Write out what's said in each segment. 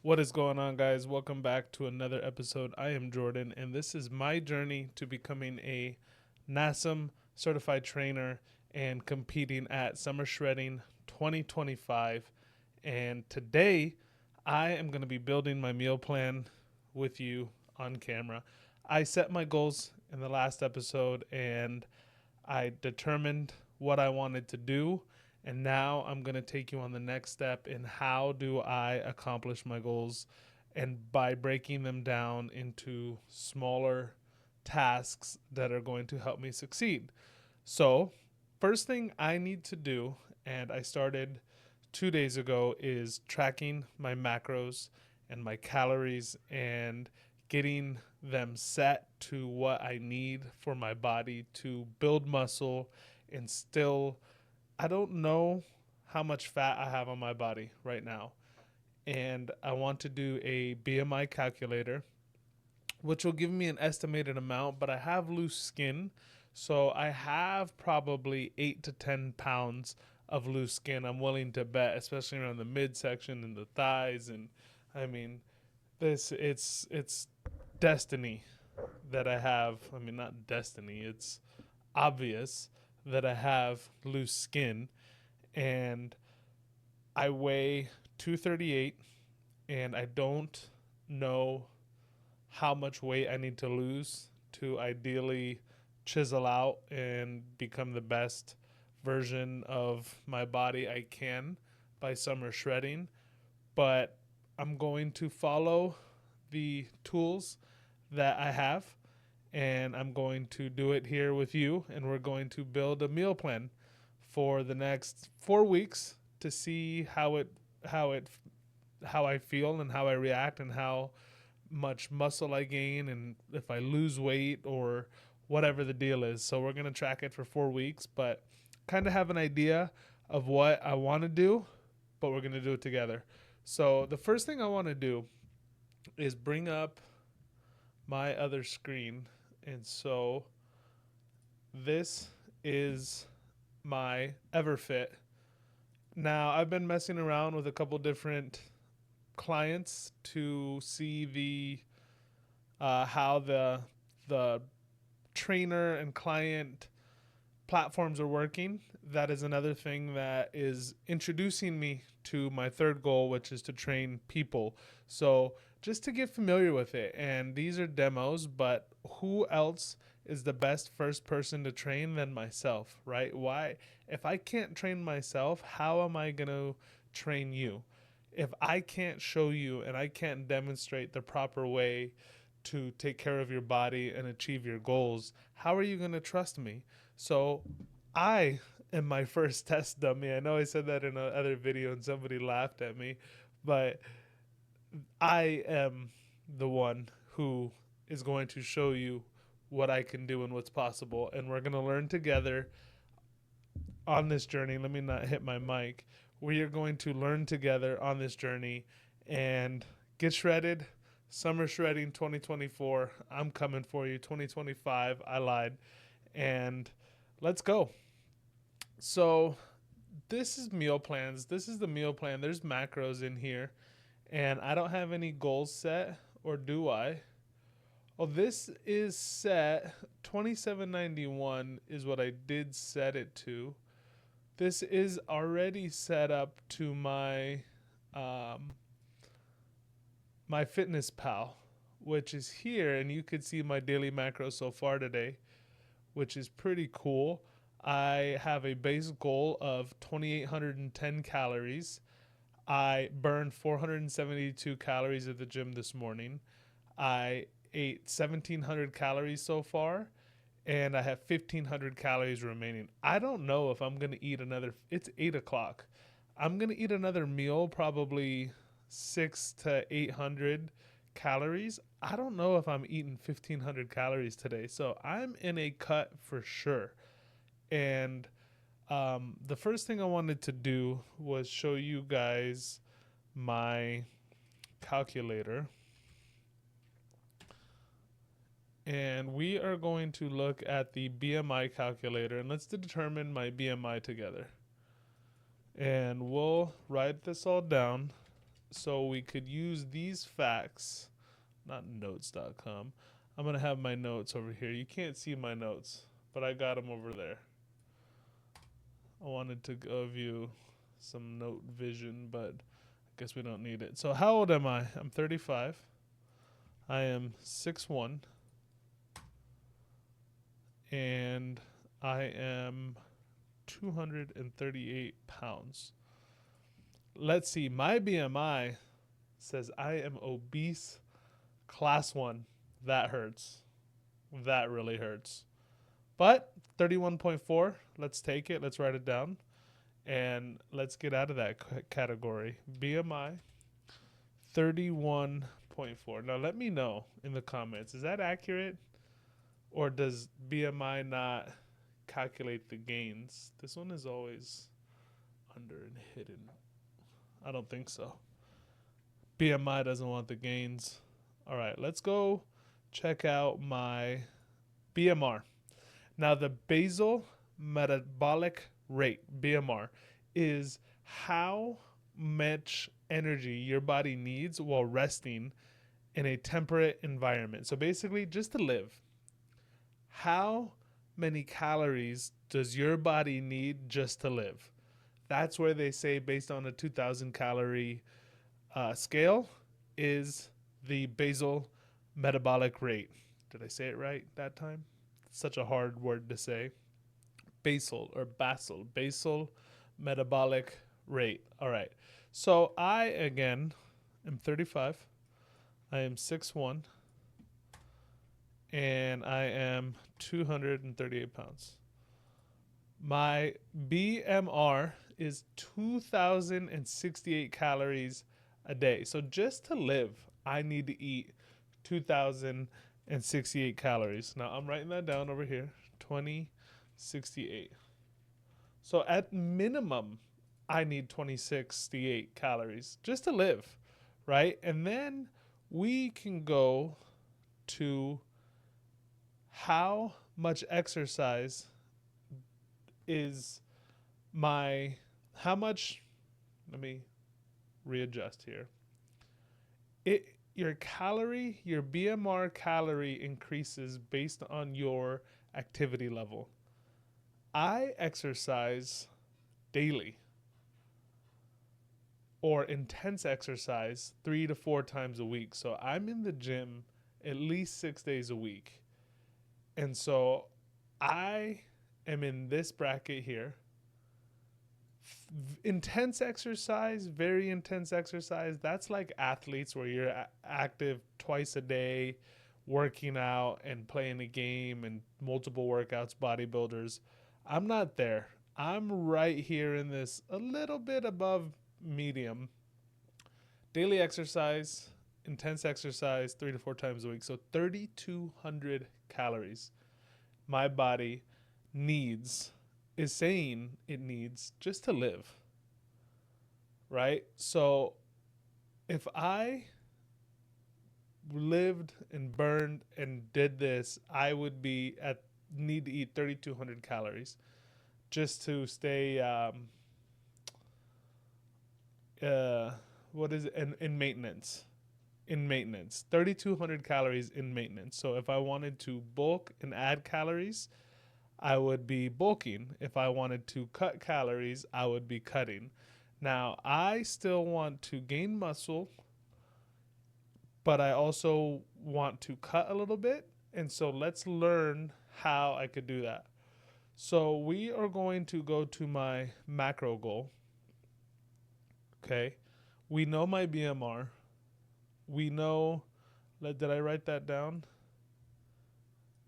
What is going on, guys? Welcome back to another episode. I am Jordan, and this is my journey to becoming a NASM certified trainer and competing at Summer Shredding 2025. And today, I am going to be building my meal plan with you on camera. I set my goals in the last episode, and I determined what I wanted to do, and now I'm going to take you on the next step in how do I accomplish my goals, and by breaking them down into smaller tasks that are going to help me succeed. So, first thing I need to do, and I started 2 days ago, is tracking my macros and my calories and getting them set to what I need for my body to build muscle and still, I don't know how much fat I have on my body right now. And I want to do a BMI calculator, which will give me an estimated amount, but I have loose skin. So I have probably 8 to 10 pounds of loose skin. I'm willing to bet, especially around the midsection and the thighs. And I mean, it's destiny that I have. I mean, not destiny, it's obvious that I have loose skin. And I weigh 238, and I don't know how much weight I need to lose to ideally chisel out and become the best version of my body I can by summer shredding. But I'm going to follow the tools that I have, and I'm going to do it here with you, and we're going to build a meal plan for the next 4 weeks to see how it how I feel and how I react and how much muscle I gain and if I lose weight or whatever the deal is. So we're going to track it for 4 weeks, but kind of have an idea of what I want to do, but we're going to do it together. So the first thing I want to do is bring up my other screen. And so this is my Everfit. Now, I've been messing around with a couple different clients to see the how the trainer and client platforms are working. That is another thing that is introducing me to my third goal, which is to train people. So just to get familiar with it, and these are demos, but who else is the best first person to train than myself, right? Why? If I can't train myself, how am I going to train you? If I can't show you and I can't demonstrate the proper way to take care of your body and achieve your goals, how are you going to trust me? So I am my first test dummy. I know I said that in another video and somebody laughed at me, but I am the one who is going to show you what I can do and what's possible. And we're going to learn together on this journey. Let me not hit my mic. We are going to learn together on this journey and get shredded. Summer Shredding 2024. I'm coming for you. 2025. I lied. And let's go. So, this is meal plans. This is the meal plan. There's macros in here. And I don't have any goals set, or do I? Oh, this is set 2791 is what I did set it to. This is already set up to um, my Fitness Pal, which is here, and you could see my daily macros so far today, which is pretty cool. I have a base goal of 2,810 calories. I burned 472 calories at the gym this morning. I ate 1,700 calories so far, and I have 1,500 calories remaining. I don't know if I'm going to eat another. It's 8 o'clock. I'm going to eat another meal, probably 6 to 800 calories. I don't know if I'm eating 1,500 calories today. So I'm in a cut for sure. And the first thing I wanted to do was show you guys my calculator. And we are going to look at the BMI calculator, and let's determine my BMI together. And we'll write this all down So we could use these facts, not notes.com. I'm going to have my notes over here. You can't see my notes, but I got them over there. I wanted to give you some note vision, but I guess we don't need it. So how old am I? I'm 35. I am 6'1", and I am 238 pounds. Let's see. My BMI says I am obese class 1. That hurts. That really hurts. But 31.4, let's take it. Let's write it down. And let's get out of that category. BMI 31.4. Now let me know in the comments. Is that accurate? Or does BMI not calculate the gains? This one is always under and hidden. I don't think so. BMI doesn't want the gains. All right, let's go check out my BMR. Now, the basal metabolic rate, BMR, is how much energy your body needs while resting in a temperate environment. So basically, just to live. How many calories does your body need just to live? That's where they say, based on a 2,000 calorie scale, is the basal metabolic rate. Did I say it right that time? It's such a hard word to say. Basal metabolic rate. All right. So I, again, am 35. I am 6'1", and I am 238 pounds. My BMR is 2,068 calories a day. So just to live, I need to eat 2,068 calories. Now I'm writing that down over here. 2068. So at minimum, I need 2068 calories just to live, right? And then we can go to how much exercise is my, how much, let me readjust here. Your BMR calorie increases based on your activity level. I exercise daily or intense exercise 3 to 4 times a week. So I'm in the gym at least 6 days a week. And so I am in this bracket here. Intense exercise, very intense exercise, that's like athletes where you're active twice a day, working out and playing a game and multiple workouts, bodybuilders. I'm not there. I'm right here in this, a little bit above medium. Daily exercise, intense exercise 3 to 4 times a week. So 3,200 calories my body is saying it needs just to live, right? So if I lived and burned and did this, I would need to eat 3,200 calories just to stay what is it, in maintenance. 3,200 calories in maintenance. So if I wanted to bulk and add calories, I would be bulking. If I wanted to cut calories, I would be cutting. Now, I still want to gain muscle, but I also want to cut a little bit. And so let's learn how I could do that. So we are going to go to my macro goal. Okay. We know my BMR. We know, did I write that down?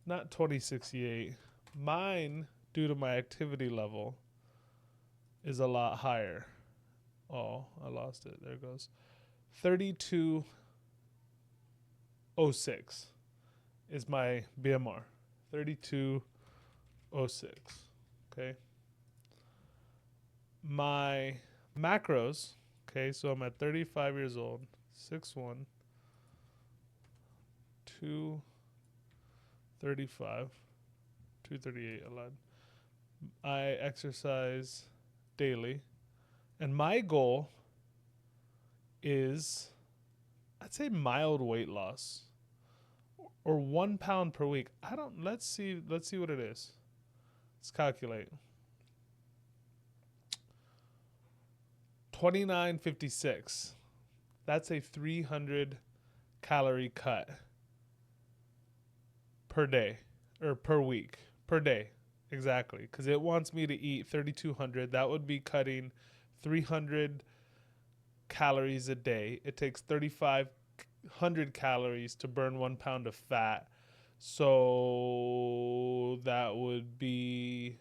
Not 2068. Mine, due to my activity level, is a lot higher. Oh, I lost it. There it goes. 3206 is my BMR. 3206. Okay. My macros, okay, so I'm at 35 years old, 6'1", 235, 238 a lot. I exercise daily, and my goal is, I'd say, mild weight loss, or 1 pound per week. Let's see what it is. Let's calculate. 29.56. That's a 300 calorie cut per day, or per week, per day. Exactly. Because it wants me to eat 3,200. That would be cutting 300 calories a day. It takes 3,500 calories to burn 1 pound of fat. So that would be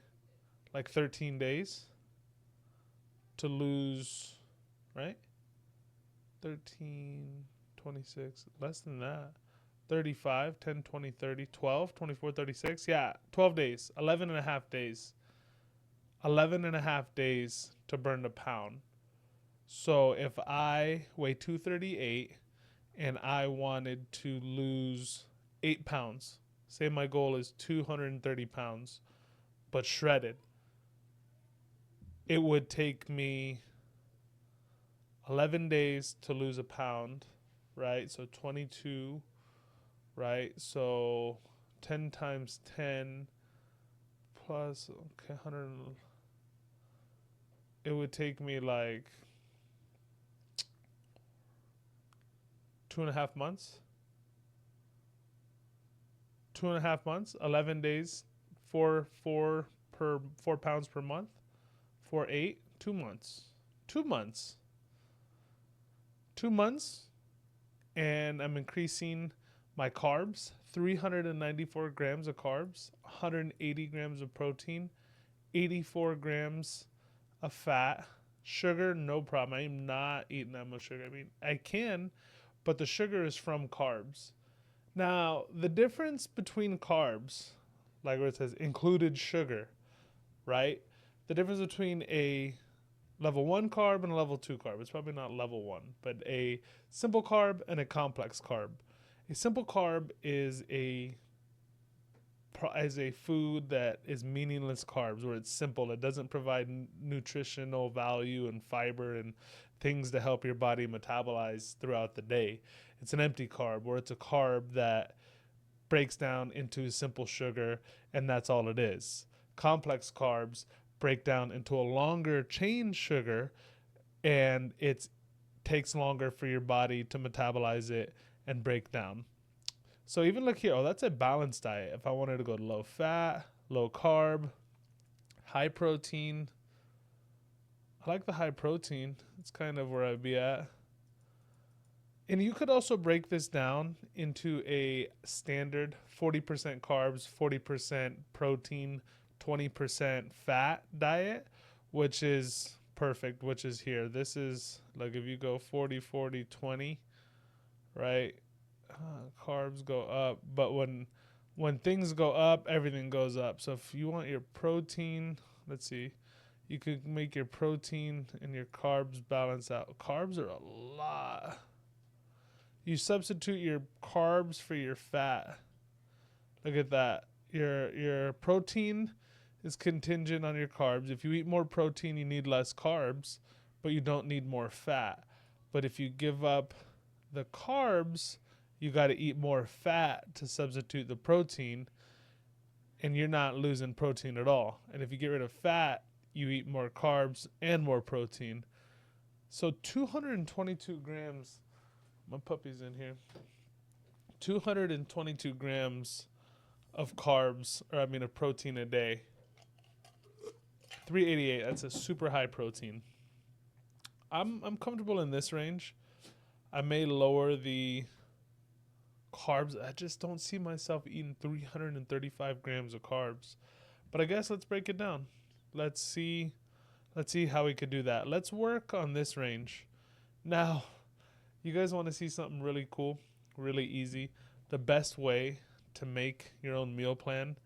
like 13 days to lose, right? 13, 26, less than that. 35, 10, 20, 30, 12, 24, 36. Yeah, 12 days, 11 and a half days. 11 and a half days to burn a pound. So if I weigh 238 and I wanted to lose 8 pounds, say my goal is 230 pounds, but shredded, it would take me 11 days to lose a pound, right? So 22, right? So 10 times 10 plus, okay, 100. It would take me like 2.5 months. 2.5 months, 11 days, 4 pounds per month, 8, 2 months. 2 months. 2 months, and I'm increasing my carbs, 394 grams of carbs, 180 grams of protein, 84 grams of fat. Sugar, no problem. I am not eating that much sugar. I mean, I can, but the sugar is from carbs. Now, the difference between carbs, like where it says included sugar, right? The difference between a level 1 carb and a level 2 carb. It's probably not level 1, but a simple carb and a complex carb. A simple carb is a food that is meaningless carbs, where it's simple. It doesn't provide nutritional value and fiber and things to help your body metabolize throughout the day. It's an empty carb, where it's a carb that breaks down into simple sugar, and that's all it is. Complex carbs break down into a longer chain sugar, and it takes longer for your body to metabolize it and break down. So even look here, that's a balanced diet. If I wanted to go low fat, low carb, high protein, I like the high protein. It's kind of where I'd be at. And you could also break this down into a standard 40% carbs, 40% protein, 20% fat diet, which is perfect, which is here. This is like if you go 40, 40, 20, right? Carbs go up, but when things go up, everything goes up. So if you want your protein, let's see, you could make your protein and your carbs balance out. Carbs are a lot. You substitute your carbs for your fat. Look at that. Your protein is contingent on your carbs. If you eat more protein, you need less carbs, but you don't need more fat. But if you give up the carbs, you got to eat more fat to substitute the protein, and you're not losing protein at all. And if you get rid of fat, you eat more carbs and more protein. So 222 grams, my puppy's in here, 222 grams of carbs, of protein a day. 388, that's a super high protein. I'm comfortable in this range. I may lower the carbs. I just don't see myself eating 335 grams of carbs. But I guess let's break it down. Let's see how we could do that. Let's work on this range. Now, you guys want to see something really cool, really easy? The best way to make your own meal plan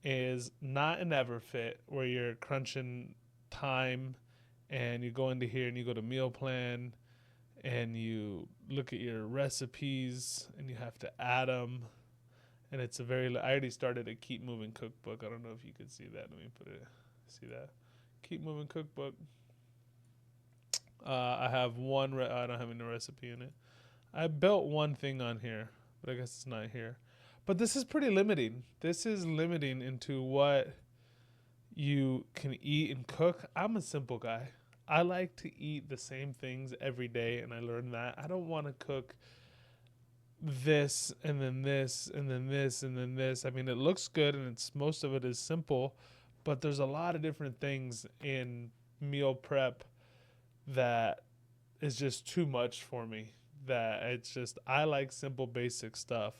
is not an EverFit where you're crunching time and you go into here and you go to meal plan and you look at your recipes and you have to add them. And it's I already started a Keep Moving cookbook. I don't know if you could see that. Let me see that. Keep Moving cookbook. I have I don't have any recipe in it. I built one thing on here, but I guess it's not here. But this is pretty limiting. This is limiting into what you can eat and cook. I'm a simple guy. I like to eat the same things every day, and I learned that. I don't want to cook this and then this and then this and then this. I mean, it looks good and it's most of it is simple, but there's a lot of different things in meal prep that is just too much for me. That it's just I like simple basic stuff.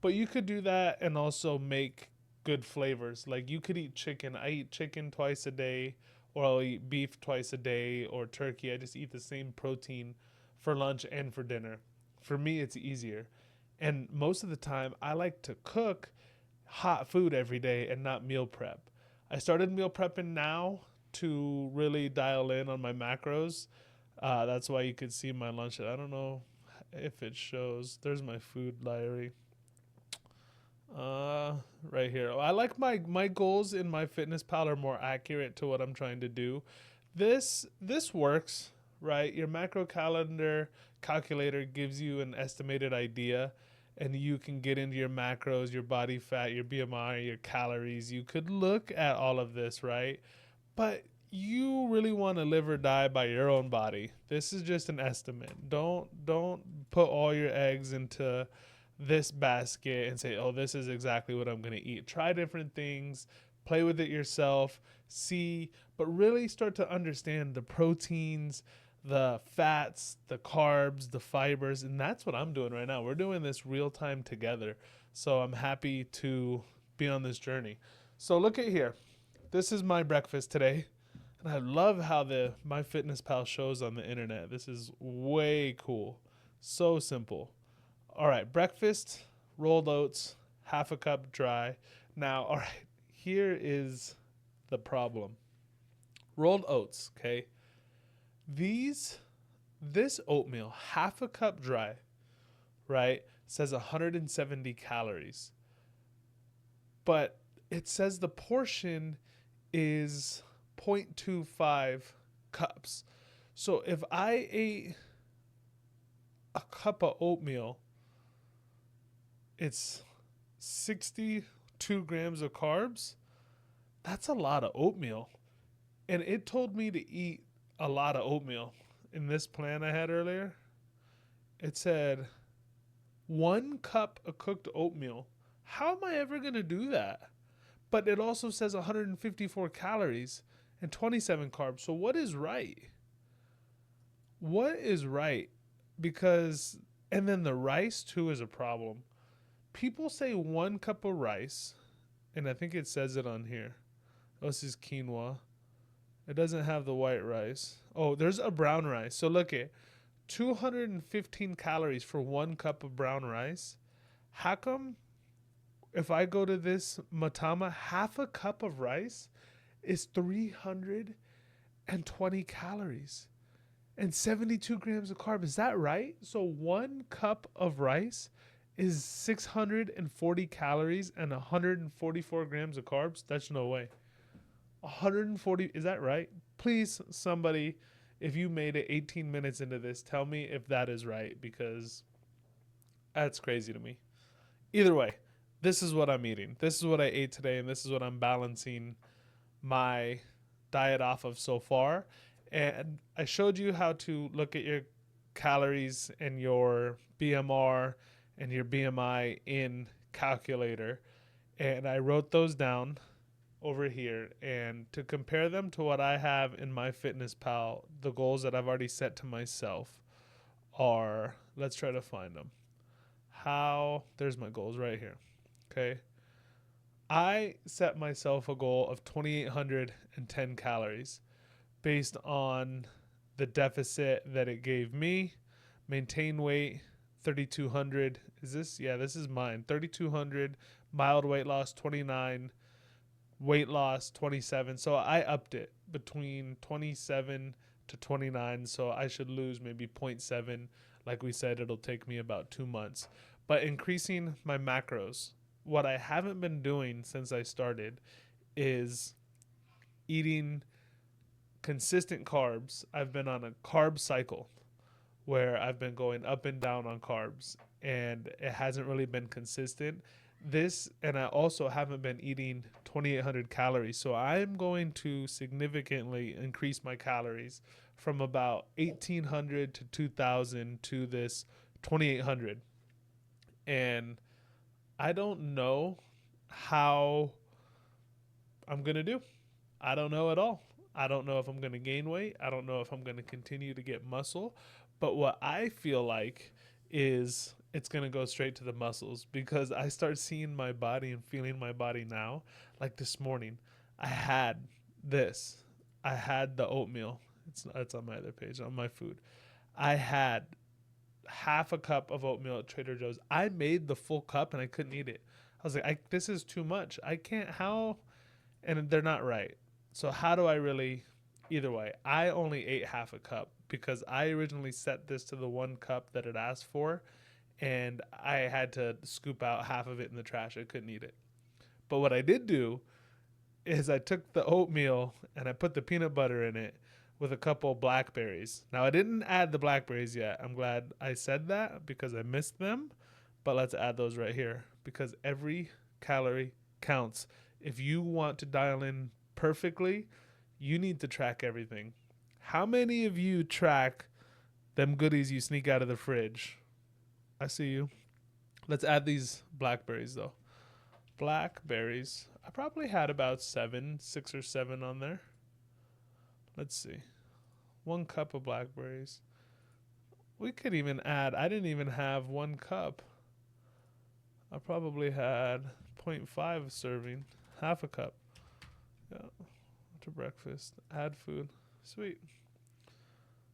But you could do that and also make good flavors. Like you could eat chicken. I eat chicken twice a day, or I'll eat beef twice a day, or turkey. I just eat the same protein for lunch and for dinner. For me, it's easier. And most of the time, I like to cook hot food every day and not meal prep. I started meal prepping now to really dial in on my macros. That's why you could see my lunch. I don't know if it shows. There's my food diary. Right here. I like my goals in my fitness pal are more accurate to what I'm trying to do. This works, right? Your macro calendar calculator gives you an estimated idea, and you can get into your macros, your body fat, your BMI, your calories. You could look at all of this, right? But you really want to live or die by your own body. This is just an estimate. Don't put all your eggs into this basket and say, "Oh, this is exactly what I'm going to eat." Try different things, play with it yourself, see, but really start to understand the proteins, the fats, the carbs, the fibers, and that's what I'm doing right now. We're doing this real time together. So I'm happy to be on this journey. So look at here. This is my breakfast today. And I love how the MyFitnessPal shows on the internet. This is way cool. So simple. All right, breakfast, rolled oats, half a cup dry. Now, all right, here is the problem. Rolled oats, okay? This oatmeal, half a cup dry, right, says 170 calories. But it says the portion is 0.25 cups. So if I ate a cup of oatmeal, it's 62 grams of carbs. That's a lot of oatmeal. And it told me to eat a lot of oatmeal. In this plan I had earlier, it said 1 cup of cooked oatmeal. How am I ever going to do that? But it also says 154 calories and 27 carbs. So what is right? What is right? Because, and then the rice too is a problem. People say 1 cup of rice, and I think it says it on here. Oh, this is quinoa. It doesn't have the white rice. Oh, there's a brown rice. So look at 215 calories for 1 cup of brown rice. How come if I go to this Matama, half a cup of rice is 320 calories and 72 grams of carb? Is that right? So 1 cup of rice is 640 calories and 144 grams of carbs? That's no way. 140, is that right? Please, somebody, if you made it 18 minutes into this, tell me if that is right, because that's crazy to me. Either way, this is what I'm eating. This is what I ate today, and this is what I'm balancing my diet off of so far. And I showed you how to look at your calories and your BMR and your BMI in calculator. And I wrote those down over here, and to compare them to what I have in MyFitnessPal, the goals that I've already set to myself are, let's try to find them. There's my goals right here. Okay. I set myself a goal of 2,810 calories based on the deficit that it gave me. Maintain weight 3,200. Is this? Yeah, this is mine. 3,200. Mild weight loss 29. Weight loss 27. So I upped it between 27 to 29. So I should lose maybe 0.7. Like we said, it'll take me about 2 months. But increasing my macros. What I haven't been doing since I started is eating consistent carbs. I've been on a carb cycle where I've been going up and down on carbs, and it hasn't really been consistent. And I also haven't been eating 2,800 calories. So I'm going to significantly increase my calories from about 1,800 to 2,000 to this 2,800. And I don't know how I'm going to do. I don't know at all. I don't know if I'm going to gain weight. I don't know if I'm going to continue to get muscle. But what I feel like is it's going to go straight to the muscles, because I start seeing my body and feeling my body now. Like this morning, I had this. I had the oatmeal. It's on my other page, on my food. I had half a cup of oatmeal at Trader Joe's. I made the full cup and I couldn't eat it. I was like, this is too much. I can't, how? And they're not right. So how do I really, either way, I only ate half a cup because I originally set this to the 1 cup that it asked for, and I had to scoop out half of it in the trash. I couldn't eat it. But what I did do is I took the oatmeal and I put the peanut butter in it with a couple blackberries. Now, I didn't add the blackberries yet. I'm glad I said that because I missed them. But let's add those right here, because every calorie counts. If you want to dial in perfectly, you need to track everything. How many of you track them goodies you sneak out of the fridge? I see you. Let's add these blackberries, though. Blackberries. I probably had about 6 or 7 on there. Let's see. 1 cup of blackberries. We could even add, I didn't even have 1 cup. I probably had 0.5 serving, half a cup. Yeah, to breakfast. Add food. Sweet.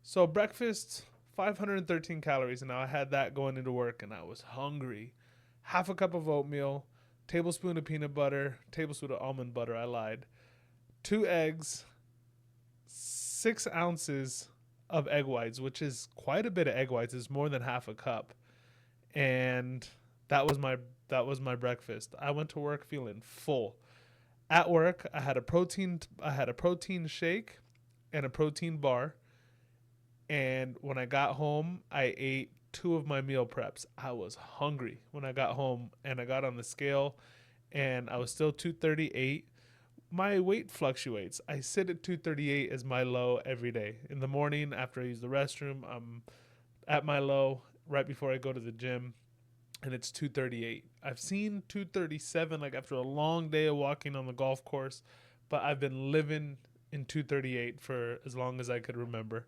So breakfast, 513 calories, and now I had that going into work, and I was hungry. Half a cup of oatmeal, tablespoon of peanut butter, tablespoon of almond butter, I lied. 2 eggs, 6 ounces of egg whites, which is quite a bit of egg whites. It's more than half a cup. And that was my breakfast. I went to work feeling full. At work, I had a protein shake and a protein bar. And when I got home, I ate 2 of my meal preps. I was hungry when I got home, and I got on the scale and I was still 238. My weight fluctuates. I sit at 238 as my low every day. In the morning after I use the restroom, I'm at my low right before I go to the gym, and it's 238. I've seen 237 like after a long day of walking on the golf course, but I've been living in 238 for as long as I could remember.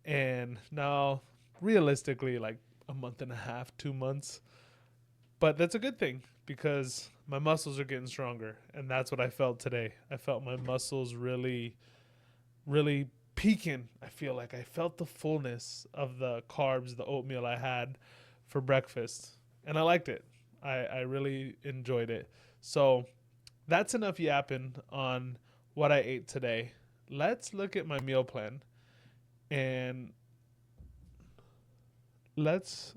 And now realistically like a month and a half, 2 months. But that's a good thing because my muscles are getting stronger, and that's what I felt today. I felt my muscles really, really peaking. I feel like I felt the fullness of the carbs, the oatmeal I had for breakfast, and I liked it. I really enjoyed it. So that's enough yapping on what I ate today. Let's look at my meal plan, and let's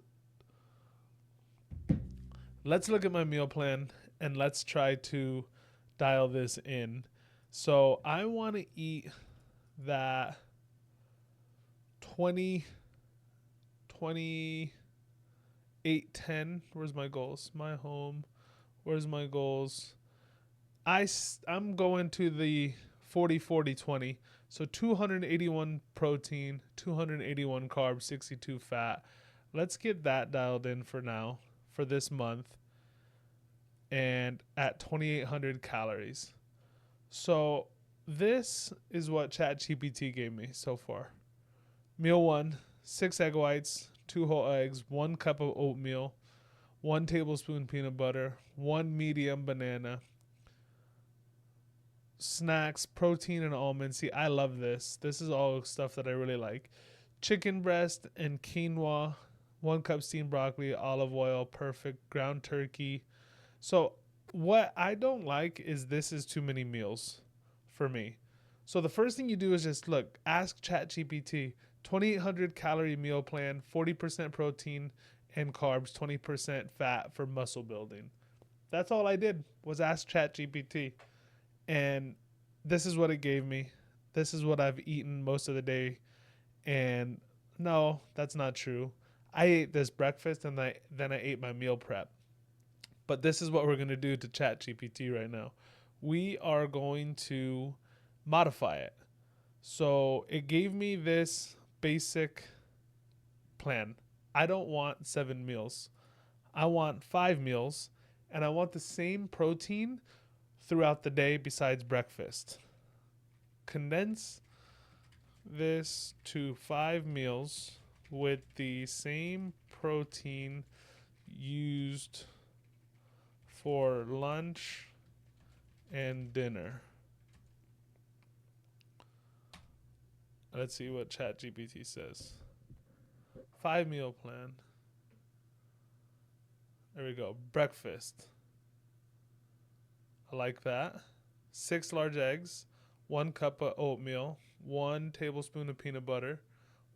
look at my meal plan and let's try to dial this in. So I want to eat that 28, 10. Where's my goals? My home. Where's my goals? I'm going to the 40, 40, 20. So 281 protein, 281 carbs, 62 fat. Let's get that dialed in for now, for this month, and at 2,800 calories. So this is what ChatGPT gave me so far. Meal 1, 6 egg whites, 2 whole eggs, 1 cup of oatmeal, 1 tablespoon peanut butter, 1 medium banana. Snacks, protein and almonds. See, I love this. This is all stuff that I really like. Chicken breast and quinoa, 1 cup steamed broccoli, olive oil, perfect, ground turkey. So what I don't like is this is too many meals for me. So the first thing you do is just ask ChatGPT, 2,800 calorie meal plan, 40% protein and carbs, 20% fat for muscle building. That's all I did was ask ChatGPT. And this is what it gave me. this is what I've eaten most of the day. And no, that's not true. I ate this breakfast and then I ate my meal prep. But this is what we're going to do to ChatGPT right now. We are going to modify it. So it gave me this basic plan. I don't want 7 meals. I want 5 meals, and I want the same protein throughout the day besides breakfast. Condense this to 5 meals with the same protein used for lunch and dinner. Let's see what ChatGPT says. 5 meal plan. There we go. Breakfast. I like that. 6 large eggs, 1 cup of oatmeal, 1 tablespoon of peanut butter,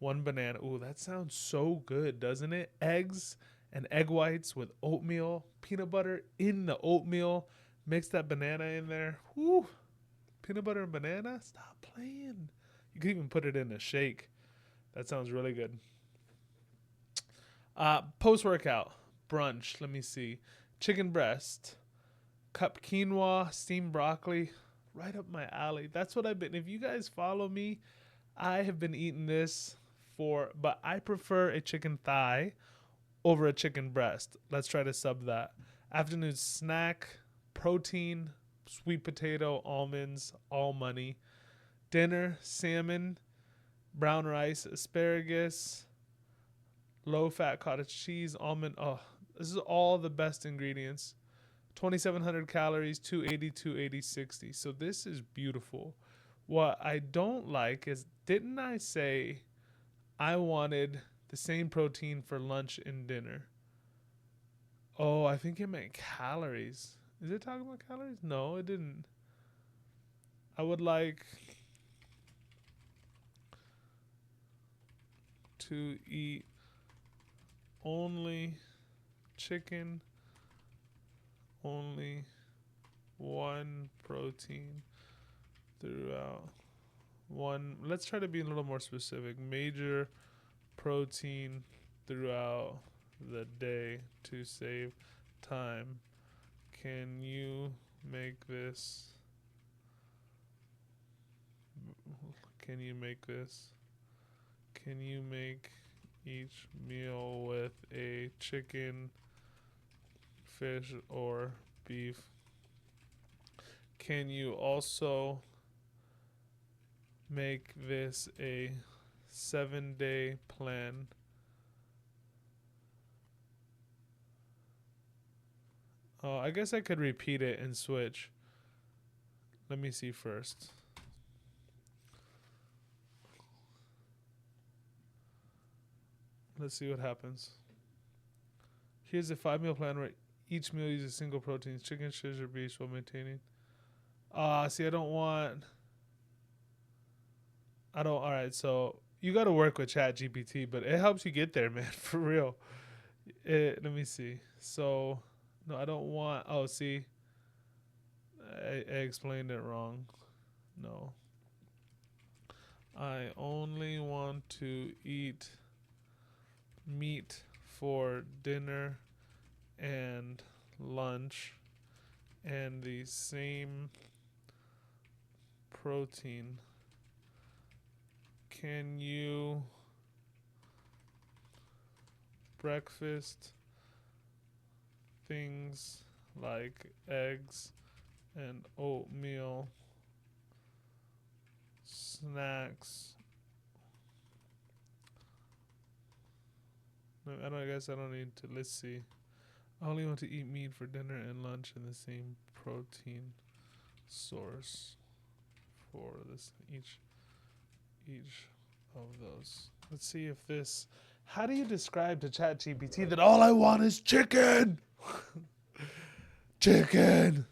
1 banana. Ooh, that sounds so good, doesn't it? Eggs and egg whites with oatmeal, peanut butter in the oatmeal. Mix that banana in there. Woo! Peanut butter and banana? Stop playing. You could even put it in a shake. That sounds really good. Post-workout. Brunch. Let me see. Chicken breast. Cup quinoa. Steamed broccoli. Right up my alley. That's what I've been. If you guys follow me, I have been eating this but I prefer a chicken thigh over a chicken breast. Let's try to sub that. Afternoon snack. Protein. Sweet potato. Almonds. All money. Dinner, salmon, brown rice, asparagus, low-fat cottage cheese, almond. Oh, this is all the best ingredients. 2,700 calories, 280, 280, 60. So this is beautiful. What I don't like is, didn't I say I wanted the same protein for lunch and dinner? Oh, I think it meant calories. Is it talking about calories? No, it didn't. I would like to eat only chicken, only 1 protein throughout one. Let's try to be a little more specific. Major protein throughout the day to save time. Can you make this? Can you make this? Can you make each meal with a chicken, fish, or beef? Can you also make this a 7-day plan? Oh, I guess I could repeat it and switch. Let me see first. Let's see what happens. Here's a 5 meal plan where each meal uses single proteins, chicken, fish, or beef while maintaining. See, alright, so you got to work with ChatGPT, but it helps you get there, man, for real. Let me see. So, no, I don't want, see, I explained it wrong. No. I only want to eat meat for dinner and lunch and the same protein. Can you breakfast things like eggs and oatmeal, snacks? No, I guess I don't need to. Let's see. I only want to eat meat for dinner and lunch and the same protein source for this each of those. Let's see if this. How do you describe to ChatGPT that all I want is chicken? Chicken.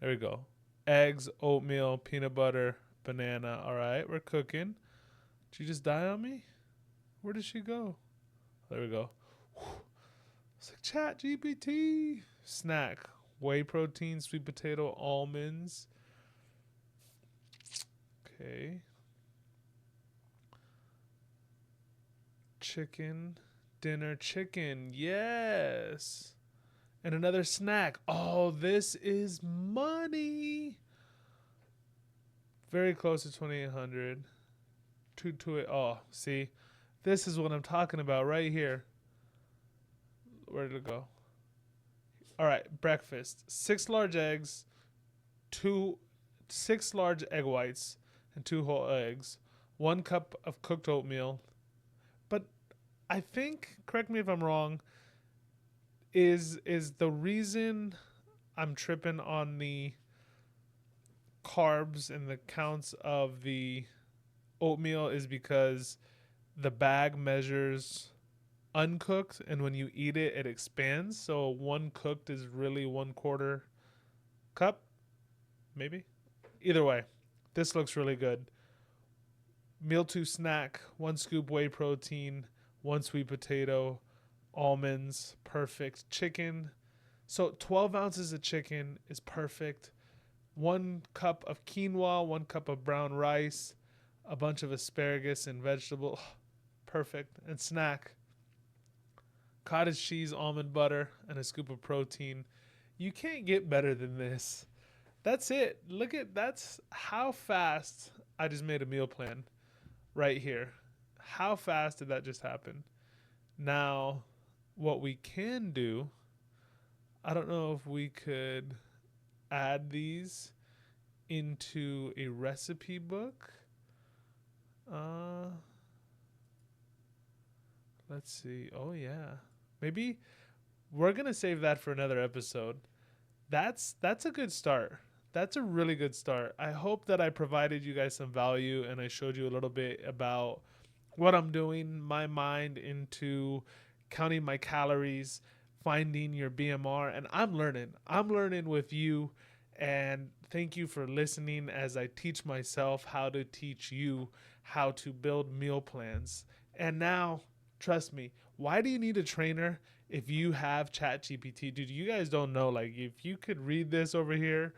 There we go. Eggs, oatmeal, peanut butter, banana. All right, we're cooking. Did she just die on me? Where did she go? There we go. It's like ChatGPT. Snack. Whey protein, sweet potato, almonds. Okay. Chicken. Dinner chicken. Yes. And another snack. Oh, this is money. Very close to 2,800. Two to it. Oh, see, this is what I'm talking about right here. Where did it go? All right, breakfast: 6 large eggs, two, 6 large egg whites, and 2 whole eggs. 1 cup of cooked oatmeal. But I think, correct me if I'm wrong, is the reason I'm tripping on the carbs and the counts of the oatmeal is because the bag measures uncooked, and when you eat it, it expands. So one cooked is really 1/4 cup, maybe. Either way, this looks really good. Meal two snack: 1 scoop whey protein, 1 sweet potato, almonds, perfect. Chicken. So 12 ounces of chicken is perfect. 1 cup of quinoa, 1 cup of brown rice, a bunch of asparagus and vegetable. Perfect. And snack: cottage cheese, almond butter, and a scoop of protein. You can't get better than this. That's it. Look at that's how fast I just made a meal plan right here. How fast did that just happen? Now, what we can do, I don't know if we could add these into a recipe book. Uh, let's see. Oh yeah. Maybe we're going to save that for another episode. That's a good start. That's a really good start. I hope that I provided you guys some value and I showed you a little bit about what I'm doing, my mind into counting my calories, finding your BMR, and I'm learning. I'm learning with you, and thank you for listening as I teach myself how to teach you how to build meal plans. And now, trust me, why do you need a trainer if you have ChatGPT? Dude, you guys don't know. Like, if you could read this over here,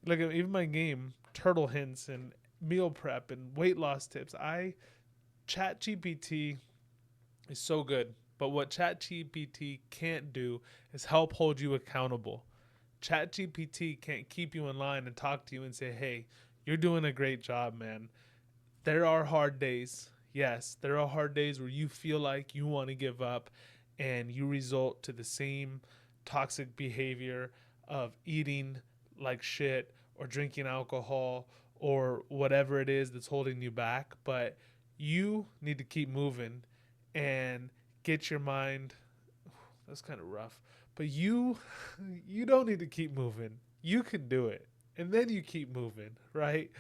like even my game, Turtle Hints and meal prep and weight loss tips, ChatGPT is so good. But what ChatGPT can't do is help hold you accountable. ChatGPT can't keep you in line and talk to you and say, hey, you're doing a great job, man. There are hard days. Yes, there are hard days where you feel like you want to give up and you result to the same toxic behavior of eating like shit or drinking alcohol or whatever it is that's holding you back. But you need to keep moving and get your mind. That's kind of rough. But you don't need to keep moving. You can do it. And then you keep moving, right?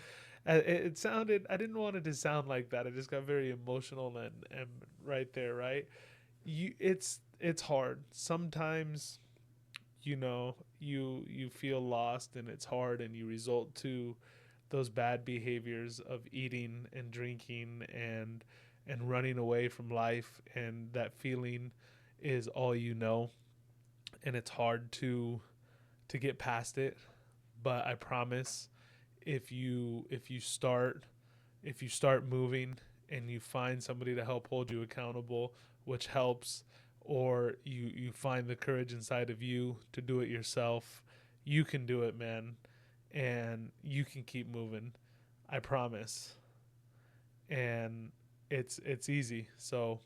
It sounded, I didn't want it to sound like that. I just got very emotional and right there, right? It's hard. Sometimes, you feel lost and it's hard and you resort to those bad behaviors of eating and drinking and running away from life, and that feeling is all you know, and it's hard to get past it. But I promise, if you start moving and you find somebody to help hold you accountable, which helps, or you find the courage inside of you to do it yourself, you can do it, man, and you can keep moving. I promise. And it's easy. So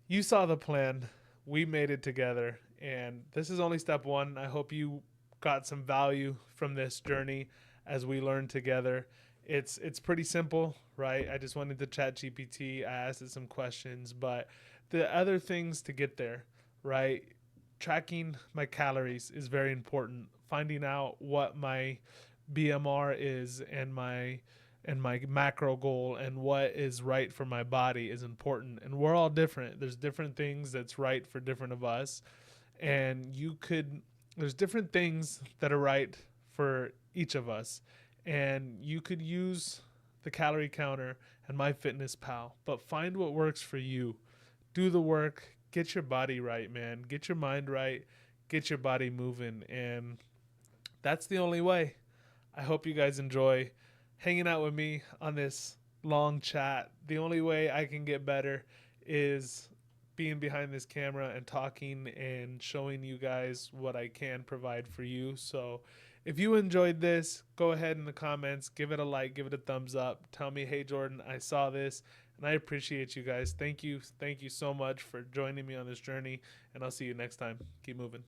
you saw the plan. We made it together, and this is only step one. I hope you got some value from this journey as we learn together. It's pretty simple, right? I just wanted to chat GPT. I asked it some questions, but the other things to get there, right? Tracking my calories is very important. Finding out what my BMR is and my macro goal and what is right for my body is important. And we're all different. There's different things that's right for different of us. And there's different things that are right for each of us. And you could use the calorie counter and MyFitnessPal, but find what works for you. Do the work, get your body right, man. Get your mind right, get your body moving. And that's the only way. I hope you guys enjoy. hanging out with me on this long chat. The only way I can get better is being behind this camera and talking and showing you guys what I can provide for you. So if you enjoyed this, go ahead in the comments, give it a like, give it a thumbs up. Tell me, hey, Jordan, I saw this and I appreciate you guys. Thank you. Thank you so much for joining me on this journey. And I'll see you next time. Keep moving.